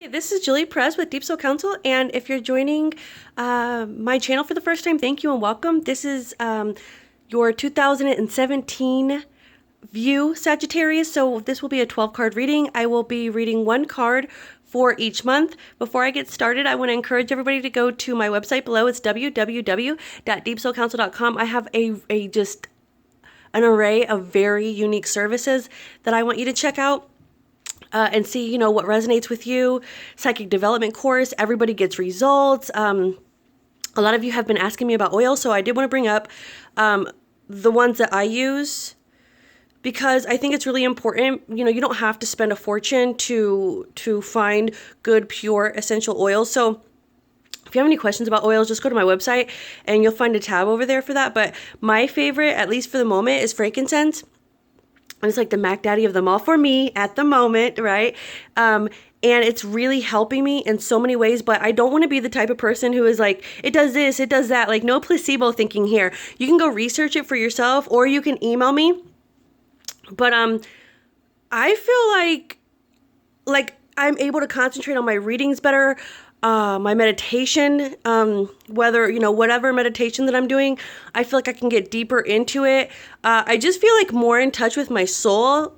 This is Julie Perez with Deep Soul Counsel, and if you're joining my channel for the first time, thank you and welcome. This is your 2017 view, Sagittarius, so this will be a 12-card reading. I will be reading one card for each month. Before I get started, I want to encourage everybody to go to my website below. It's www.deepsoulcounsel.com. I have just an array of very unique services that I want you to check out. And see, you know, what resonates with you. Psychic development course, everybody gets results. A lot of you have been asking me about oil, so I did want to bring up the ones that I use because I think it's really important. You know, you don't have to spend a fortune to find good, pure, essential oils. So if you have any questions about oils, just go to my website and you'll find a tab over there for that. But my favorite, at least for the moment, is frankincense. And it's like the Mac Daddy of them all for me at the moment, right? And it's really helping me in so many ways, but I don't want to be the type of person who is like, it does this, it does that, like no placebo thinking here. You can go research it for yourself or you can email me. But I feel like I'm able to concentrate on my readings better. My meditation, whatever meditation that I'm doing, I feel like I can get deeper into it. I just feel like more in touch with my soul.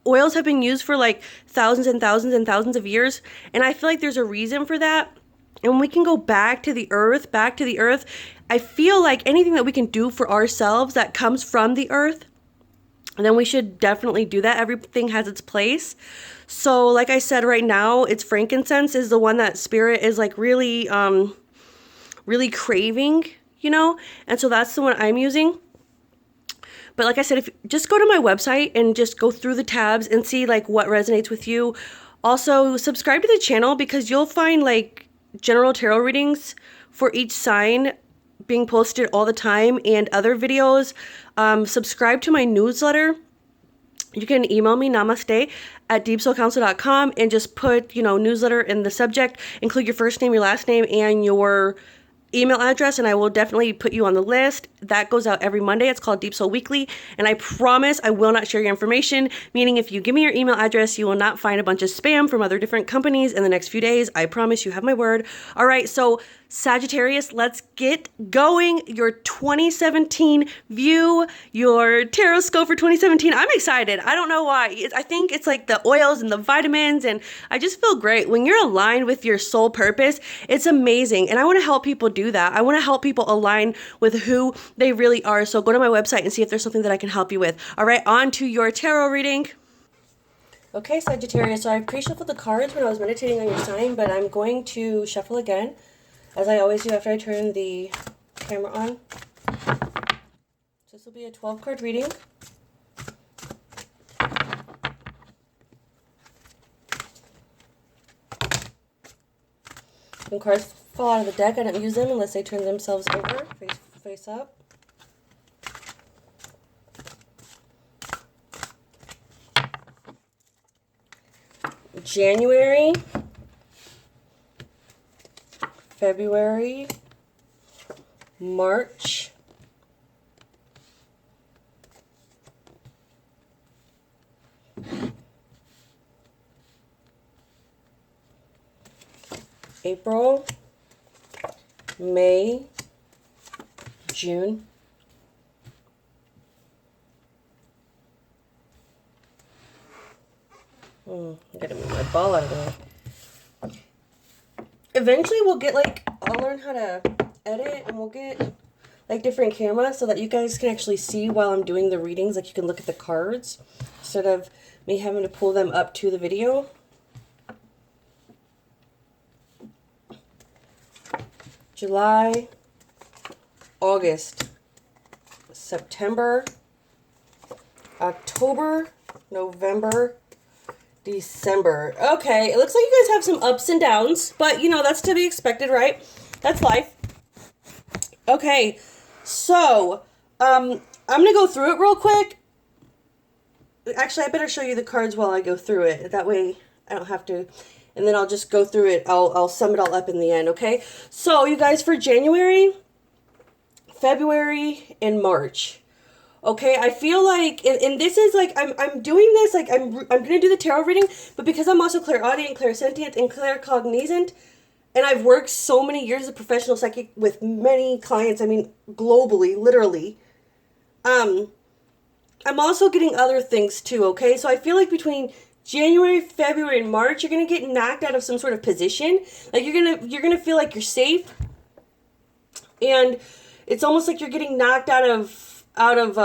Oils have been used for like thousands and thousands and thousands of years. And I feel like there's a reason for that. And when we can go back to the earth, I feel like anything that we can do for ourselves that comes from the earth, and then we should definitely do that. Everything has its place. So like I said, right now, it's frankincense is the one that spirit is like really, really craving, you know? And so that's the one I'm using. But like I said, if just go to my website and just go through the tabs and see like what resonates with you. Also, subscribe to the channel because you'll find like general tarot readings for each sign being posted all the time and other videos. Subscribe to my newsletter. You can email me namaste@deepsoulcounsel.com and just put, newsletter in the subject, include your first name, your last name, and your email address, and I will definitely put you on the list. That goes out every Monday. It's called Deep Soul Weekly, and I promise I will not share your information, meaning if you give me your email address, you will not find a bunch of spam from other different companies in the next few days. I promise, you have my word. All right, so Sagittarius, let's get going. Your 2017 view, your tarot scope for 2017. I'm excited. I don't know why. I think it's like the oils and the vitamins, and I just feel great. When you're aligned with your soul purpose, it's amazing. And I want to help people do that. I want to help people align with who they really are. So go to my website and see if there's something that I can help you with. All right, on to your tarot reading. Okay, Sagittarius, so I pre-shuffled the cards when I was meditating on your sign, but I'm going to shuffle again, as I always do after I turn the camera on. So this will be a 12-card reading. When cards fall out of the deck, I don't use them unless they turn themselves over, face up. January, February, March, April, May, June, I gotta move my ball out of the way. Eventually we'll get I'll learn how to edit and we'll get different cameras so that you guys can actually see while I'm doing the readings. Like you can look at the cards instead of me having to pull them up to the video. July, August, September, October, November, December. Okay, it looks like you guys have some ups and downs, but that's to be expected, right? That's life. Okay, so I'm gonna go through it real quick. Actually, I better show you the cards while I go through it. That way I don't have to, and then I'll just go through it. I'll sum it all up in the end, okay? So you guys, for January, February, and March. Okay, I feel like, and this is like, I'm doing this, like, I'm going to do the tarot reading, but because I'm also clairaudient, clairsentient, and claircognizant, and I've worked so many years as a professional psychic with many clients, I mean, globally, literally, I'm also getting other things too, okay? So I feel like between January, February, and March, you're going to get knocked out of some sort of position. Like, you're going to feel like you're safe, and it's almost like you're getting knocked out of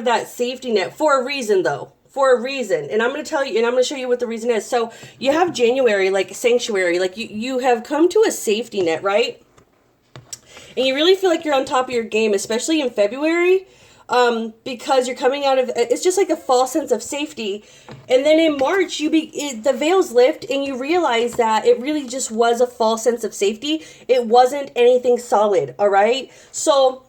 that safety net for a reason, though. For a reason. And I'm going to tell you, and I'm going to show you what the reason is. So you have January, like sanctuary, like you have come to a safety net, right? And you really feel like you're on top of your game, especially in February, because you're coming out of, it's just like a false sense of safety. And then in March, the veils lift and you realize that it really just was a false sense of safety. It wasn't anything solid, all right? So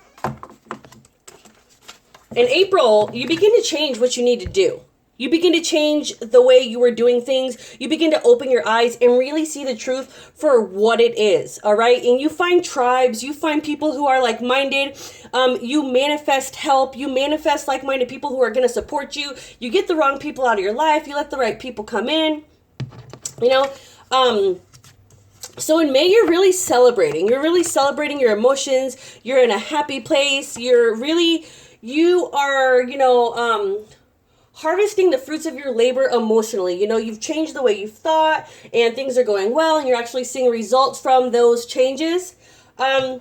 in April, you begin to change what you need to do. You begin to change the way you were doing things. You begin to open your eyes and really see the truth for what it is, all right? And you find tribes, you find people who are like-minded. You manifest help. You manifest like-minded people who are going to support you. You get the wrong people out of your life. You let the right people come in, you know? So in May, you're really celebrating. You're really celebrating your emotions. You're in a happy place. You are, harvesting the fruits of your labor emotionally. You know, you've changed the way you've thought and things are going well and you're actually seeing results from those changes. And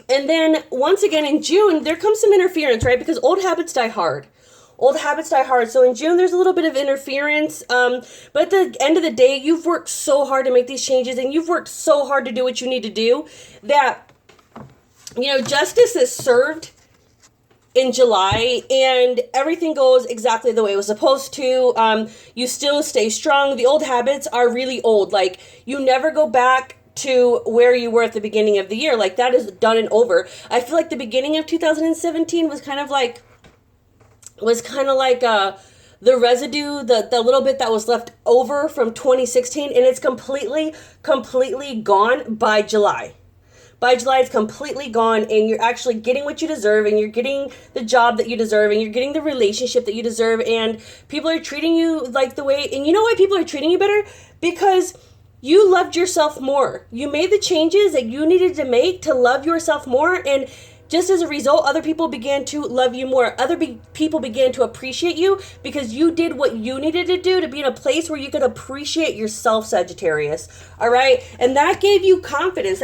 then once again in June, there comes some interference, right? Because old habits die hard. Old habits die hard. So in June, there's a little bit of interference. But at the end of the day, you've worked so hard to make these changes and you've worked so hard to do what you need to do that, justice is served in July and everything goes exactly the way it was supposed to. You still stay strong. The old habits are really old. Like, you never go back to where you were at the beginning of the year. Like, that is done and over. I feel like the beginning of 2017 was kind of like the residue, the little bit that was left over from 2016, and it's completely gone by July. By July, it's completely gone, and you're actually getting what you deserve, and you're getting the job that you deserve, and you're getting the relationship that you deserve, and people are treating you like the way, and you know why people are treating you better? Because you loved yourself more. You made the changes that you needed to make to love yourself more, and just as a result, other people began to love you more. Other people began to appreciate you because you did what you needed to do to be in a place where you could appreciate yourself, Sagittarius. All right? And that gave you confidence.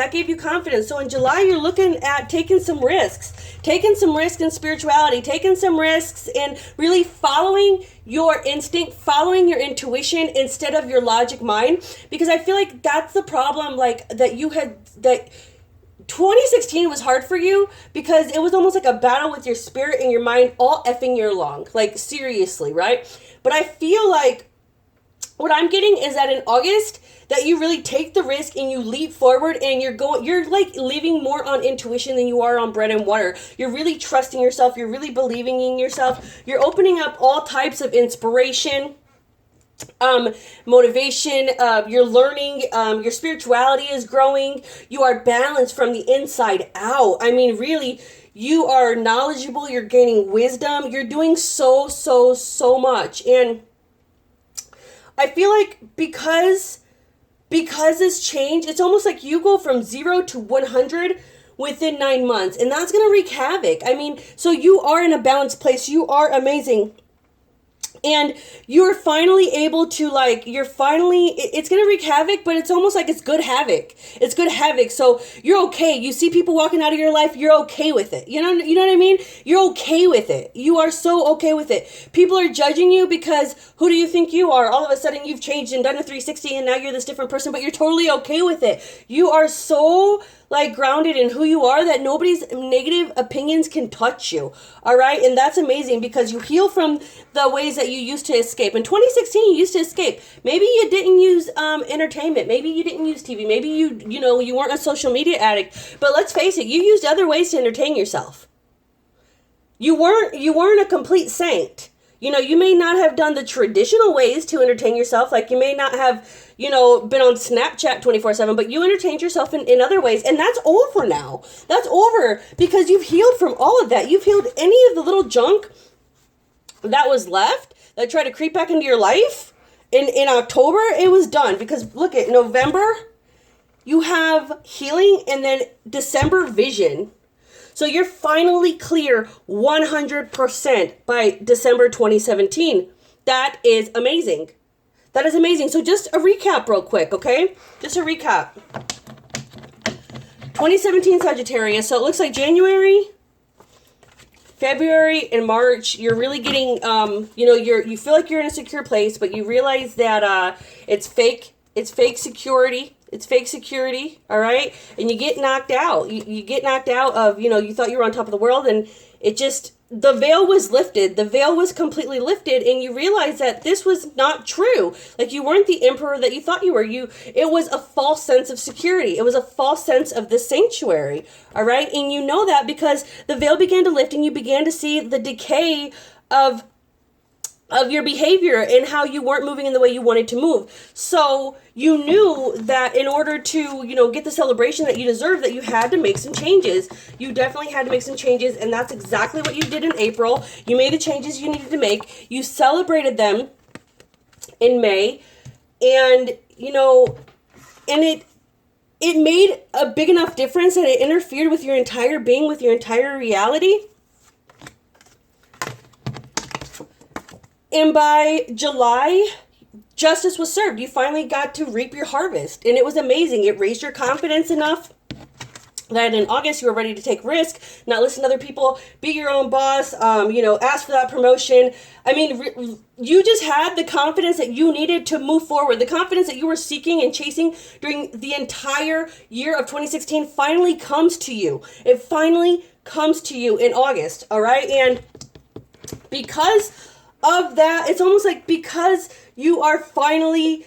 So in July, you're looking at taking some risks. Taking some risks in spirituality. Taking some risks in really following your instinct, following your intuition instead of your logic mind. Because I feel like that's the problem, like, that 2016 was hard for you because it was almost like a battle with your spirit and your mind all effing year long. Like, seriously, right? But I feel like what I'm getting is that in August that you really take the risk and you leap forward and you're like living more on intuition than you are on bread and water. You're really trusting yourself. You're really believing in yourself. You're opening up all types of inspiration, motivation, you're learning, your spirituality is growing, you are balanced from the inside out. I mean, really, you are knowledgeable, you're gaining wisdom, you're doing so much. And I feel like because this change, it's almost like you go from 0 to 100 within 9 months, and that's going to wreak havoc. I mean, so you are in a balanced place, you are amazing. And you're finally able to, it's going to wreak havoc, but it's almost like it's good havoc. It's good havoc. So you're okay. You see people walking out of your life, you're okay with it. You know what I mean? You're okay with it. You are so okay with it. People are judging you because who do you think you are? All of a sudden you've changed and done a 360 and now you're this different person, but you're totally okay with it. You are so grounded in who you are that nobody's negative opinions can touch you. All right. And that's amazing because you heal from the ways that you used to escape. In 2016, you used to escape. Maybe you didn't use entertainment. Maybe you didn't use TV. Maybe you weren't a social media addict. But let's face it, you used other ways to entertain yourself. You weren't a complete saint. You know, you may not have done the traditional ways to entertain yourself. Like you may not have, you know, been on Snapchat 24/7, but you entertained yourself in other ways. And that's over now. That's over because you've healed from all of that. You've healed any of the little junk that was left that tried to creep back into your life. In October, it was done. Because look at November, you have healing, and then December, vision. So you're finally clear 100% by December 2017. That is amazing. That is amazing. So just a recap real quick, okay? Just a recap. 2017 Sagittarius. So it looks like January, February, and March, you're really getting, you know, you feel like you're in a secure place, but you realize that it's fake security. It's fake security, all right? And you get knocked out. You get knocked out of, you know, you thought you were on top of the world, and it just, the veil was lifted. The veil was completely lifted, and you realize that this was not true. Like, you weren't the emperor that you thought you were. It was a false sense of security. It was a false sense of the sanctuary, all right? And you know that because the veil began to lift, and you began to see the decay of your behavior and how you weren't moving in the way you wanted to move. So you knew that in order to, you know, get the celebration that you deserve, that you had to make some changes. You definitely had to make some changes, and that's exactly what you did in April. You made the changes you needed to make. You celebrated them in May, and, you know, and it made a big enough difference that it interfered with your entire being, with your entire reality. And by July, justice was served. You finally got to reap your harvest. And it was amazing. It raised your confidence enough that in August you were ready to take risk, not listen to other people, be your own boss, you know, ask for that promotion. I mean, you just had the confidence that you needed to move forward. The confidence that you were seeking and chasing during the entire year of 2016 finally comes to you. It finally comes to you in August, all right? And because of that, it's almost like because you are finally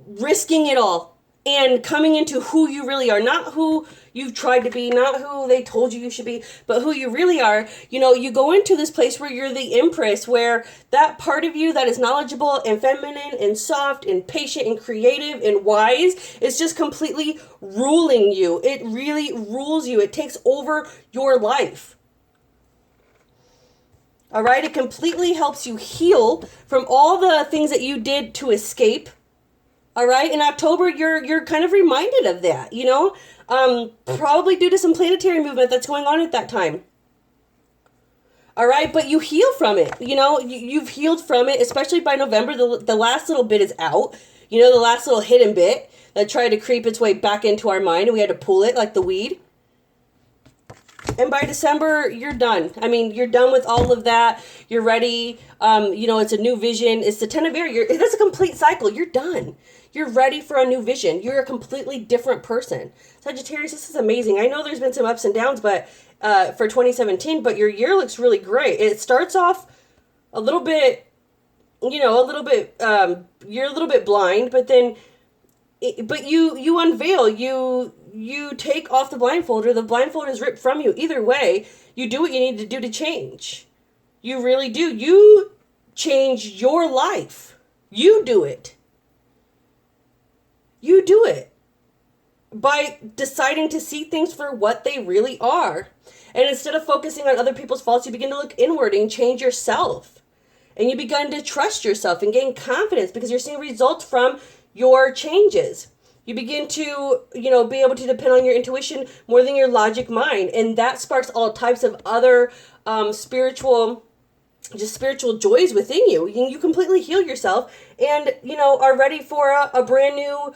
risking it all and coming into who you really are, not who you've tried to be, not who they told you should be, but who you really are. You know, you go into this place where you're the empress, where that part of you that is knowledgeable and feminine and soft and patient and creative and wise is just completely ruling you. It really rules you. It takes over your life. All right, it completely helps you heal from all the things that you did to escape. All right, in October, you're kind of reminded of that, you know, probably due to some planetary movement that's going on at that time. All right, but you heal from it, you know, you've healed from it, especially by November. The last little bit is out, you know, the last little hidden bit that tried to creep its way back into our mind, and we had to pull it like the weed. And by December, you're done. I mean, you're done with all of that. You're ready. You know, it's a new vision. It's the 10 of air. It's a complete cycle. You're done. You're ready for a new vision. You're a completely different person. Sagittarius, this is amazing. I know there's been some ups and downs, but for 2017, but your year looks really great. It starts off a little bit, you know, you're a little bit blind, but then, but you unveil, you take off the blindfold, or the blindfold is ripped from you. Either way, you do what you need to do to change. You really do. You change your life. You do it. You do it by deciding to see things for what they really are. And instead of focusing on other people's faults, you begin to look inward and change yourself. And you begin to trust yourself and gain confidence because you're seeing results from your changes. You begin to, you know, be able to depend on your intuition more than your logic mind. And that sparks all types of other spiritual joys within you. You completely heal yourself and, you know, are ready for a brand new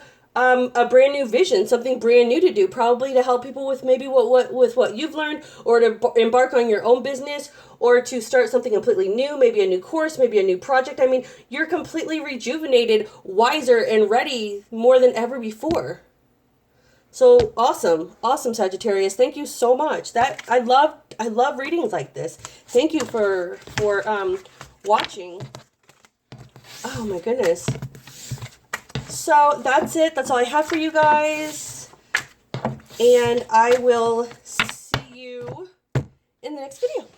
vision, something brand new to do, probably to help people with maybe what you've learned, or to embark on your own business, or to start something completely new, maybe a new course, maybe a new project. I mean, you're completely rejuvenated, wiser, and ready more than ever before. So awesome Sagittarius. Thank you so much. That I love readings like this. Thank you for watching. Oh my goodness. So that's it. That's all I have for you guys. And I will see you in the next video.